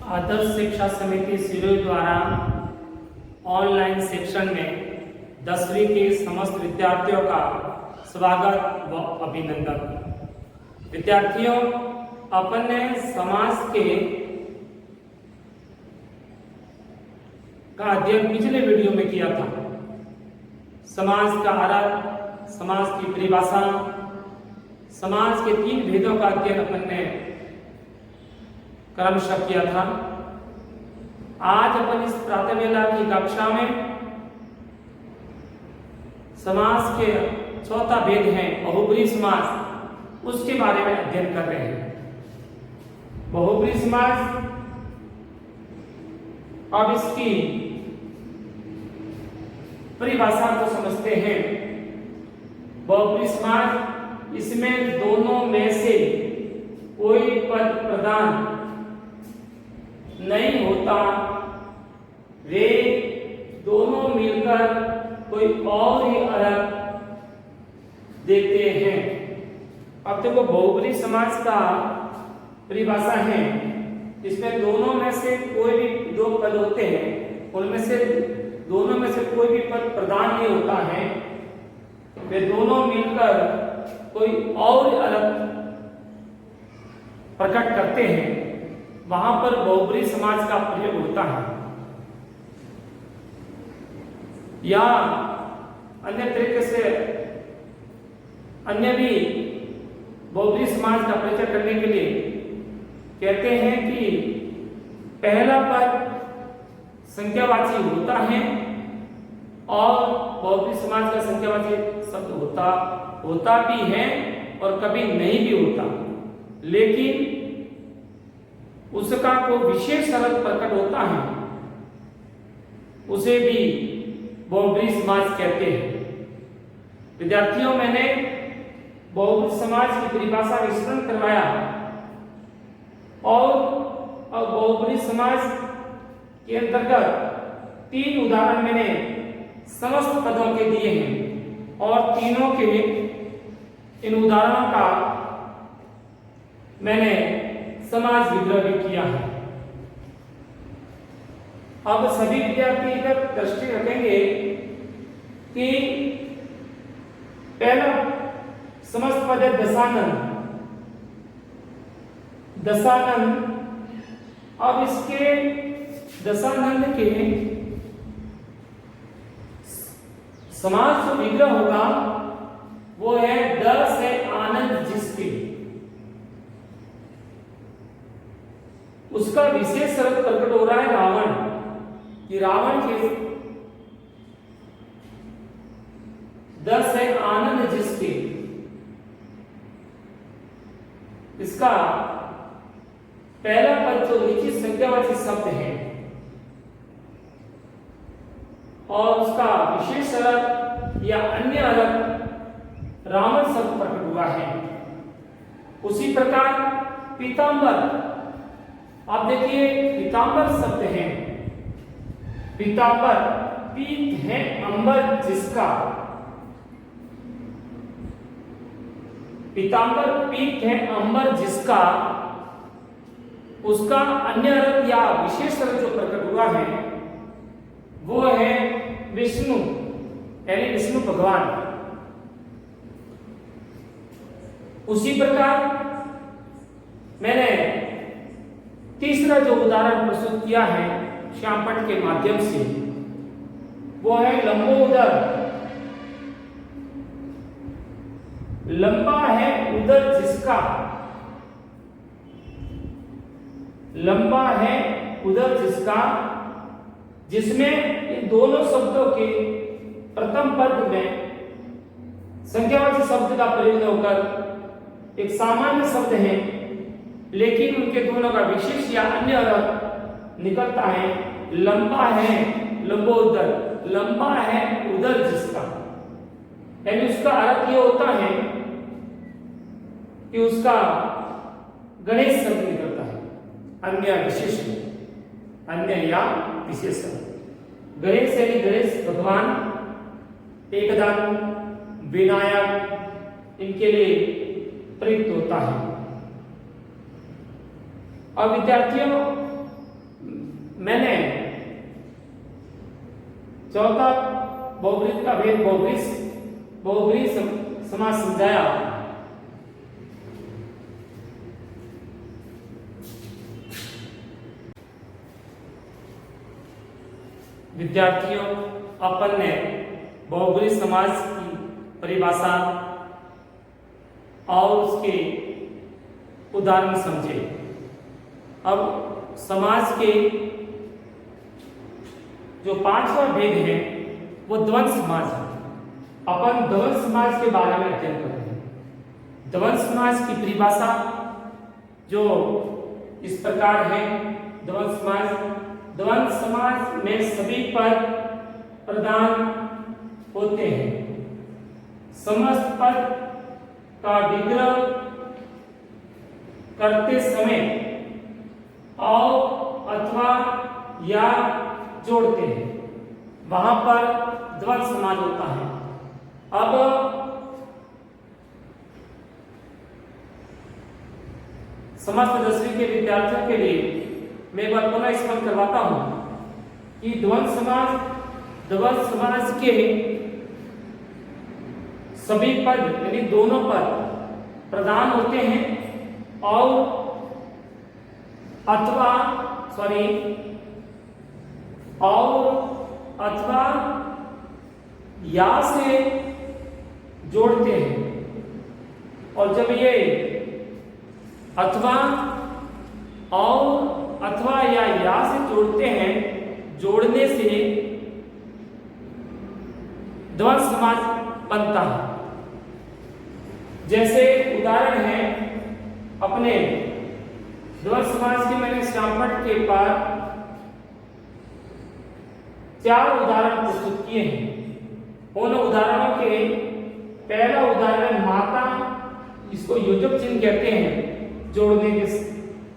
आदर्श शिक्षा समिति सिरोही द्वारा ऑनलाइन सेक्शन में 10वीं के समस्त विद्यार्थियों का स्वागत व अभिनंदन। विद्यार्थियों, अपन ने समाज के का अध्ययन पिछले वीडियो में किया था। समाज का अर्थ, समाज की परिभाषा, समाज के 3 भेदों का अध्ययन अपन ने क्रमशः किया था। आज अपन इस प्रातःवेला की कक्षा में समाज के चौथा भेद है बहुब्रीहि समाज, उसके बारे में अध्ययन कर रहे हैं। बहुब्रीहि समाज, अब इसकी परिभाषा को समझते हैं। बहुब्रीहि समाज, इसमें दोनों में से कोई पद प्रधान नहीं होता, वे दोनों मिलकर कोई और ही अर्थ देते हैं। अब देखो, बहुब्रीहि समाज का परिभाषा है, इसमें दोनों में से कोई भी 2 पद होते हैं, उनमें से दोनों में से कोई भी पद प्रधान नहीं होता है, वे दोनों मिलकर कोई और अर्थ प्रकट करते हैं, वहां पर बहुब्रीहि समाज का प्रयोग होता है। या अन्य तरीके से अन्य भी बहुब्रीहि समाज का परिचय करने के लिए कहते हैं कि पहला पद संख्यावाची होता है और बहुब्रीहि समाज का संख्यावाची शब्द होता भी है और कभी नहीं भी होता, लेकिन उसका कोई विशेष अर्थ प्रकट होता है, उसे भी बहुब्रीहि समाज कहते हैं। विद्यार्थियों, मैंने बहुब्रीहि समाज की परिभाषा विस्तृत करवाया और अब बहुब्रीहि समाज के अंतर्गत 3 उदाहरण मैंने समस्त पदों के दिए हैं और तीनों के इन उदाहरणों का मैंने समाज विग्रह भी किया है। अब सभी विद्यार्थी इधर दृष्टि रखेंगे कि पहला समस्त पद है दशानन। अब इसके दशानंद के समाज जो विग्रह होगा वो है दस है आनंद जिसके। उसका विशेष अर्थ प्रकट हो रहा है रावण, कि रावण के 10 है आनंद जिसके। इसका पहला पद जो निश्चित संख्यावाची शब्द है और उसका विशेष अर्थ या अन्य अर्थ रावण शब्द प्रकट हुआ है। उसी प्रकार पीतांबर, आप देखिए पीतांबर शब्द है, पीतांबर पीत है अंबर जिसका। पीतांबर पीत है अंबर जिसका, उसका अन्य अर्थ या विशेष अर्थ जो प्रकट हुआ है वो है विष्णु, यानी विष्णु भगवान। उसी प्रकार मैंने तीसरा जो उदाहरण प्रस्तुत किया है श्यामपट्ट के माध्यम से, वो है लंबोदर। लंबा है उदर जिसका, लंबा है उदर जिसका, जिसमें इन दोनों शब्दों के प्रथम पद में संख्यावाची शब्द का प्रयोग होकर एक सामान्य शब्द है, लेकिन उनके दोनों का विशेष या अन्य अर्थ निकलता है। लंबा है लंबोदर, लंबा है उदर जिसका, यानी उसका अर्थ ये होता है कि उसका गणेश शब्द निकलता है, अन्य विशेष, अन्य या विशेष। गणेश यानी गणेश भगवान, एकदम विनायक, इनके लिए प्रयुक्त होता है। और विद्यार्थियों, मैंने चौथा बहुब्रीहि का भेद बहुब्रीहि समास समझाया। विद्यार्थियों, अपन ने बहुब्रीहि समास की परिभाषा और उसके उदाहरण समझे। अब समाज के जो पांचवा भेद है वो द्वंद्व समाज है। अपन द्वंद्व समाज के बारे में अध्ययन करेंगे। द्वंद्व समाज की परिभाषा जो इस प्रकार है। द्वंद्व समाज में सभी पद प्रधान होते हैं। समस्त पद का विग्रह करते समय और अथवा या जोड़ते हैं, वहां पर द्वंद्व समाज होता है। अब समस्त 10वीं के विद्यार्थियों के लिए मैं एक बार पुनः स्पष्ट करवाता हूं कि द्वंद्व समाज के सभी पद यानी दोनों पद प्रधान होते हैं और अथवा या से जोड़ते हैं। और जब ये अथवा या से जोड़ते हैं, जोड़ने से द्वंद्व समाज बनता है। जैसे उदाहरण है अपने द्वंद्व समाज की मैंने श्यामपट्ट के पार 4 उदाहरण प्रस्तुत किए हैं। उन उदाहरणों के पहला उदाहरण माता, इसको योजक चिन्ह कहते हैं, जोड़ने के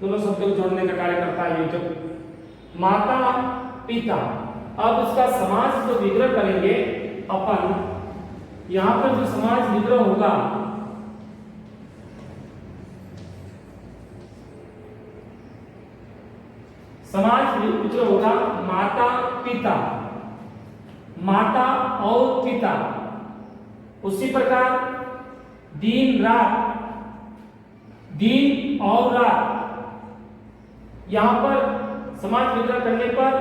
दोनों शब्दों को जोड़ने का कार्य करता है योजक। माता पिता। अब उसका समाज जो विग्रह करेंगे अपन, यहां पर जो समाज विग्रह होगा माता पिता, माता और पिता। उसी प्रकार दिन और रात। यहां पर समाज विग्रह करने पर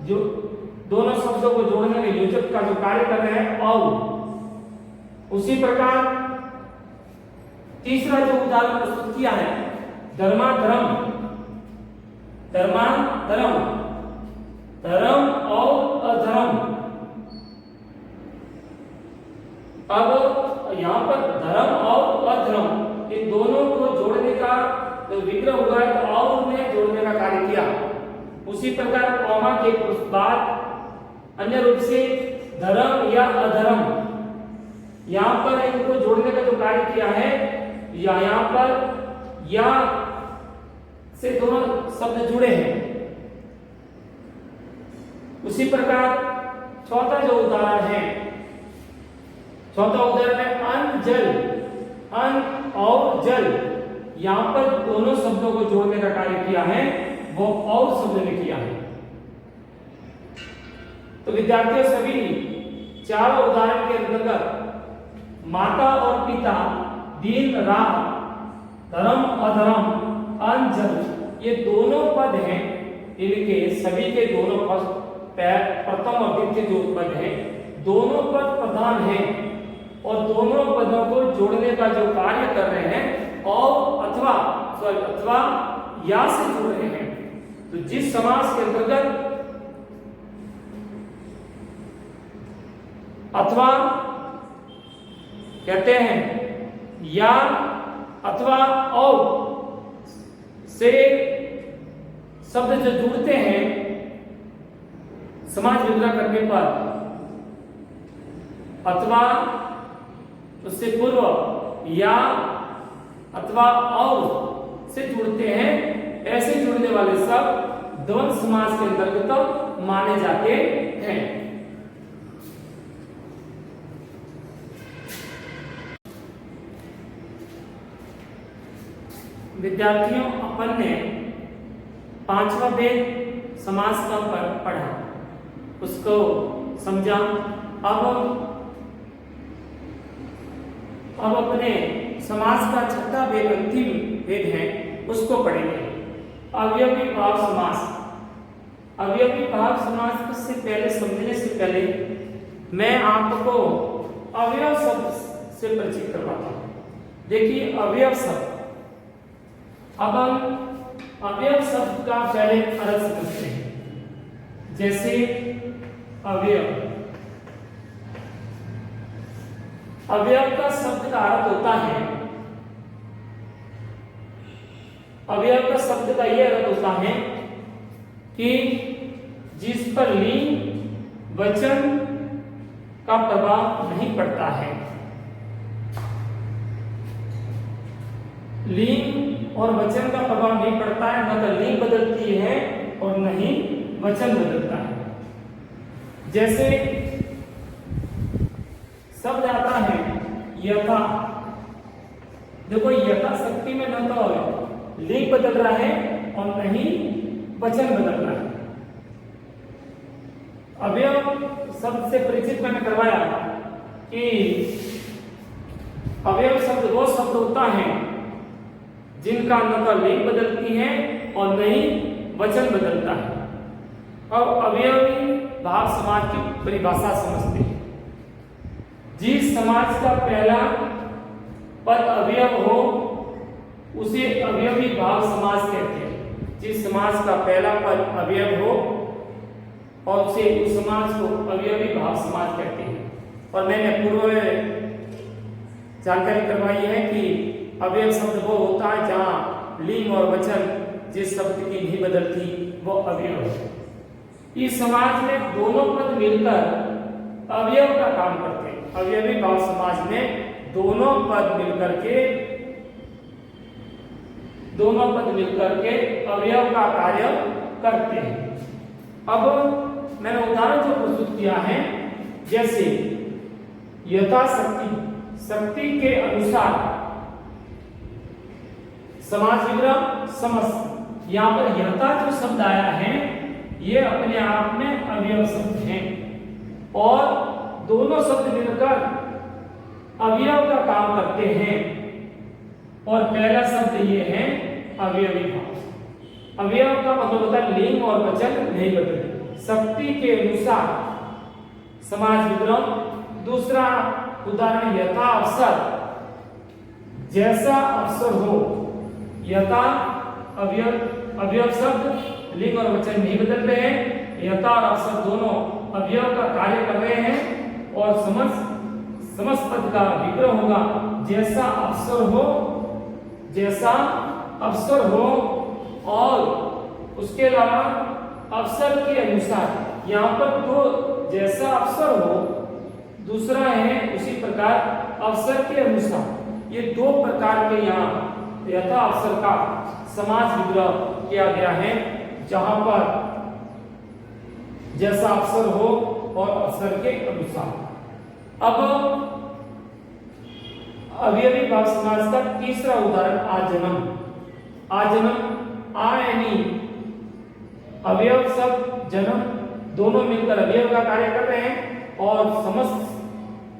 जो दोनों शब्दों को जोड़ने के योजक का जो कार्य कर रहे हैं और उसी प्रकार तीसरा जो उदाहरण प्रस्तुत किया है धर्माधर्म, धर्म और अधर्म। अब यहां पर धर्म और अधर्म इन दोनों को जोड़ने का जो विग्रह हुआ है तो और में जोड़ने का कार्य किया। उसी प्रकार कॉमा के बाद अन्य रूप से धर्म या अधर्म, यहां पर इनको जोड़ने का जो कार्य किया है या यहां पर या से दोनों शब्द जुड़े हैं। उसी प्रकार चौथा जो उदाहरण है अन्न और जल। यहां पर दोनों शब्दों को जोड़ने का कार्य किया है, वो और शब्द ने किया है। तो विद्यार्थियों, सभी चारों उदाहरण के अंतर्गत माता और पिता, दिन रात, धर्म अधर्म, अन्न जल, ये दोनों पद हैं। इनके सभी के दोनों पद प्रथम और द्वितीय जो पद हैं, दोनों पद प्रधान हैं और दोनों पदों को जोड़ने का जो कार्य कर रहे हैं और अथवा या से जोड़ रहे हैं। तो जिस समास के अंतर्गत अथवा कहते हैं या अथवा और से शब्द जो जुड़ते हैं समाज विग्रह करने पर, अथवा उससे पूर्व या अथवा और से जुड़ते हैं, ऐसे जुड़ने वाले सब द्वंद्व समास के अंतर्गत माने जाते हैं। विद्यार्थियों, अपन ने 5वां भेद समास का पढ़ा, उसको समझा। अब अपने समास का छठा भेद, अंतिम भेद है, उसको पढ़ेंगे। अवयवी भाव समास। अवयवी भाव समास से पहले, समझने से पहले मैं आपको अवयव शब्द से परिचित करवाता हूं। देखिए अवयव शब्द, अब हम अवयव शब्द का पहले अर्थ समझते हैं। जैसे अवयव, अवयव का शब्द का अर्थ होता है, अवयव का शब्द का यह अर्थ होता है कि जिस पर लिंग वचन का प्रभाव नहीं पड़ता है। लिंग और वचन का प्रभाव नहीं पड़ता है, न तो लिंग बदलती है और न ही वचन बदलता है। जैसे शब्द आता है यथा, देखो यथा शक्ति में न तो लिंग बदल रहा है और न ही वचन बदल रहा है। अवयव शब्द से परिचित मैंने करवाया कि अवयव शब्द वो शब्द होता है जिनका न तो लिंग बदलती है और न ही वचन बदलता है। अब अवयवी भाव समाज की परिभाषा समझते हैं। जिस समाज का पहला पद अवयव हो उसे अवयवी भाव समास कहते हैं। जिस समाज का पहला पद अवयव हो और उसे उस समाज को अवयवी भाव समास कहते हैं। और मैंने पूर्व में जानकारी करवाई है कि अवयव शब्द वो होता है जहां लिंग और वचन जिस शब्द की नहीं बदलती वो अवयव है। इस समाज में दोनों पद मिलकर अवयव का काम करते हैं। अवयवी भाव समाज में दोनों पद मिलकर के अवयव का कार्य करते हैं। अब मैंने उदाहरण जो प्रस्तुत किया है, जैसे यथाशक्ति, शक्ति के अनुसार, समाज विग्रह समस्त। यहां पर यथा जो शब्द आया है ये अपने आप में अवयव शब्द हैं और दोनों शब्द मिलकर अवयव का काम करते हैं। और पहला शब्द ये है अवयवी भाव। अवयव का मतलब होता है लिंग और वचन नहीं बदलते। शक्ति के अनुसार समाज विग्रह। दूसरा उदाहरण यथा अवसर, जैसा अवसर हो। यथा अवयव शब्द लिंग और वचन नहीं बदल रहे हैं, यथा और अवसर दोनों अवयव का कार्य कर रहे हैं। और समस्त पद का विग्रह होगा जैसा अवसर हो और उसके अलावा अवसर के अनुसार। यहाँ पर दो, जैसा अवसर हो, दूसरा है उसी प्रकार अवसर के अनुसार। ये दो प्रकार के यहाँ यथा अवसर का समाज विग्रह किया गया है, जहां पर जैसा अवसर हो और अवसर के अनुसार। अब अवयवी भाव समाज का तीसरा उदाहरण आजन्म। आ यानी अवयव शब्द जन्म दोनों मिलकर अवयव का कार्य कर रहे हैं और समस्त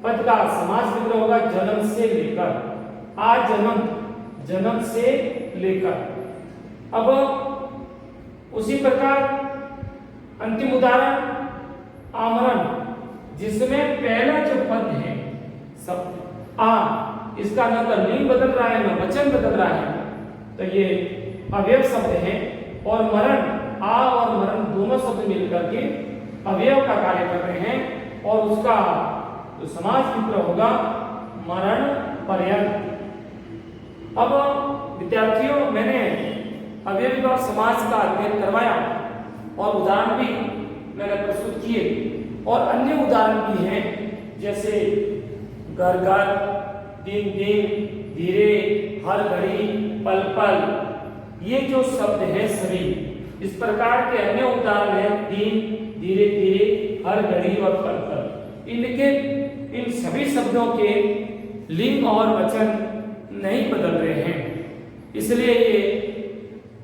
पद का समाज विग्रह होगा जन्म से लेकर। जन्म से लेकर। अब उसी प्रकार अंतिम उदाहरण आमरण, जिसमें पहला जो पद है शब्द आ, इसका न तो लिंग बदल रहा है न वचन बदल रहा है, तो ये अवयव शब्द है। और मरण, आ और मरण दोनों शब्द मिलकर के अवयव का कार्य कर रहे हैं और उसका जो समाज विग्रह होगा मरण पर्यंत। अब विद्यार्थियों, मैंने अवयवी भाव समाज का अध्ययन करवाया और उदाहरण भी मैंने प्रस्तुत किए और अन्य उदाहरण भी हैं, जैसे घर घर, दिन दिन, धीरे, हर घड़ी, पल पल। ये जो शब्द हैं सभी इस प्रकार के अन्य उदाहरण हैं दिन, धीरे धीरे, हर घड़ी और पल पल। इन सभी शब्दों के लिंग और वचन नहीं बदल रहे हैं, इसलिए ये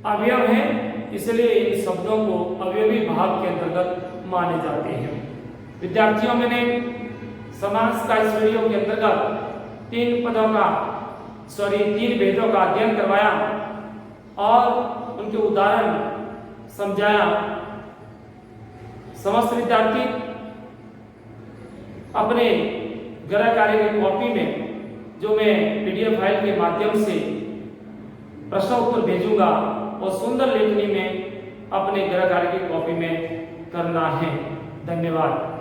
अवयव हैं। इसलिए इन शब्दों को अवयवी भाव के अंतर्गत माने जाते हैं। विद्यार्थियों, मैंने समास का इस वीडियो के अंतर्गत 3 भेदों का अध्ययन करवाया और उनके उदाहरण समझाया। समस्त विद्यार्थी अपने गृह कार्य की कॉपी में, जो मैं PDF फाइल के माध्यम से प्रश्न उत्तर भेजूंगा, और सुंदर लेखनी में अपने गृह कार्य की कॉपी में करना है। धन्यवाद।